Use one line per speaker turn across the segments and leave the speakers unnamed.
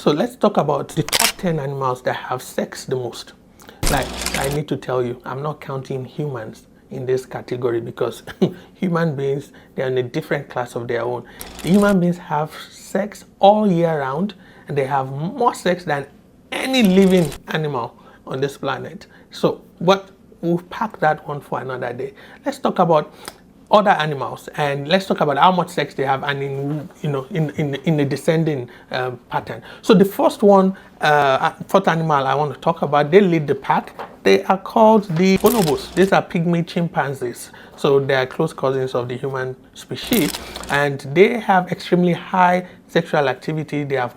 So let's talk about the top 10 animals that have sex the most. Like, I need to tell you, I'm not counting humans in this category because human beings, they're in a different class of their own. The human beings have sex all year round, and they have more sex than any living animal on this planet. So, but we'll pack that one for another day. Let's talk about other animals, and let's talk about how much sex they have, and in a descending pattern. So the first animal I want to talk about, they lead the pack. They are called the bonobos. These are pygmy chimpanzees, so they are close cousins of the human species, and they have extremely high sexual activity. They have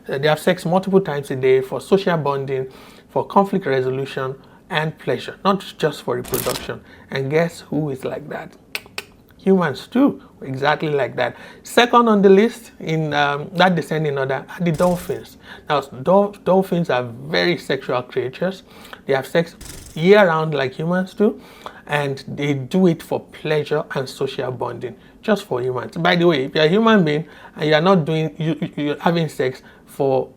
they have sex multiple times a day for social bonding, for conflict resolution, and pleasure, not just for reproduction. And guess who is like that? Humans too, exactly like that. Second on the list in that descending order are the dolphins. Now, dolphins are very sexual creatures. They have sex year round like humans do, and they do it for pleasure and social bonding, just for humans. By the way, if you're a human being and you're not you're having sex for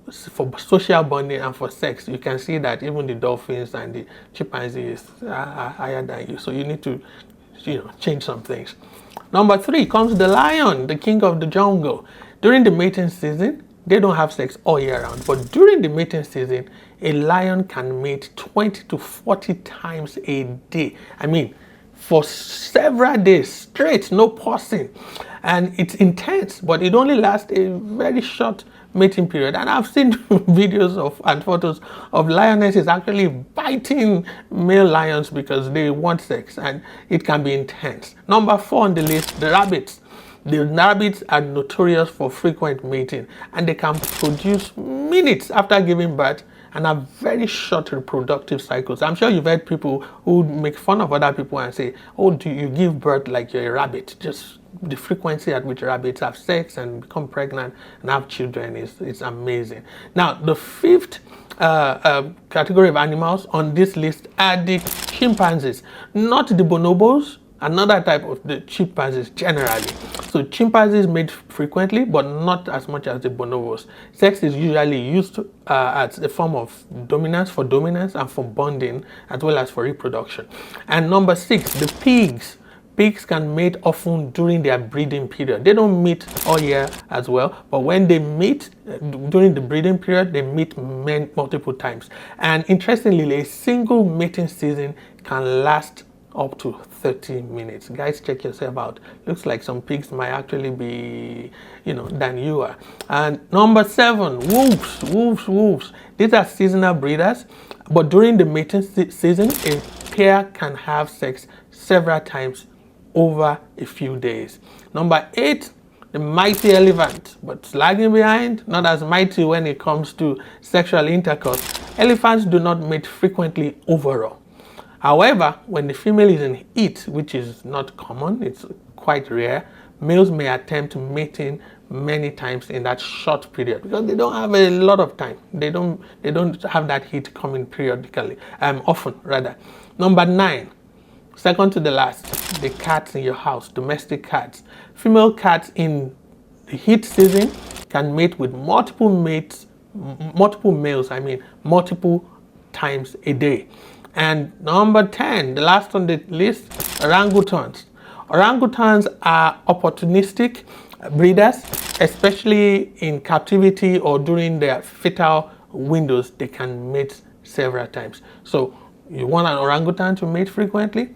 social bonding and for sex, you can see that even the dolphins and the chimpanzees are higher than you. So you need to, change some things. Number 3 comes the lion, the king of the jungle. During the mating season, they don't have sex all year round, but during the mating season, a lion can mate 20 to 40 times a day. I mean, for several days straight, no pausing. And it's intense, but it only lasts a very short mating period. And I've seen videos and photos of lionesses actually biting male lions because they want sex, and it can be intense. Number 4 on the list, the rabbits. The rabbits are notorious for frequent mating, and they can produce minutes after giving birth and have very short reproductive cycles. I'm sure you've heard people who make fun of other people and say, oh, do you give birth like you're a rabbit? Just the frequency at which rabbits have sex and become pregnant and have children is amazing. Now, the 5th category of animals on this list are the chimpanzees, not the bonobos, another type of the chimpanzees generally. So chimpanzees mate frequently, but not as much as the bonobos. Sex is usually used as a form of dominance and for bonding, as well as for reproduction. And number 6, the pigs. Pigs can mate often during their breeding period. They don't mate all year as well, but when they mate during the breeding period, they mate multiple times. And interestingly, a single mating season can last up to 30 minutes. Guys, check yourself out. Looks like some pigs might actually be, than you are. And number 7, wolves. These are seasonal breeders, but during the mating season, a pair can have sex several times over a few days. Number 8, the mighty elephant, but lagging behind, not as mighty when it comes to sexual intercourse. Elephants do not mate frequently overall. However, when the female is in heat, which is not common, it's quite rare, males may attempt mating many times in that short period because they don't have a lot of time. They don't have that heat coming periodically, often rather. Number 9, second to the last, the cats in your house, domestic cats. Female cats in the heat season can mate with multiple males, multiple times a day. And number 10, the last on the list, orangutans. Orangutans are opportunistic breeders, especially in captivity or during their fetal windows. They can mate several times. So you want an orangutan to mate frequently?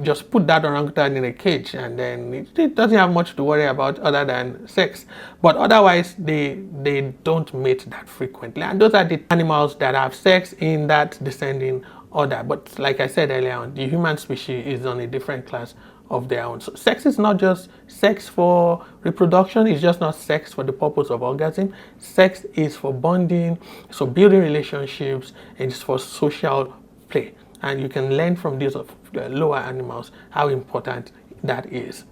Just put that orangutan in a cage, and then it doesn't have much to worry about other than sex. But otherwise, they don't mate that frequently. And those are the animals that have sex in that descending order. But like I said earlier on, the human species is on a different class of their own. So sex is not just sex for reproduction. It's just not sex for the purpose of orgasm. Sex is for bonding, so building relationships, and it's for social play. And you can learn from these lower animals how important that is.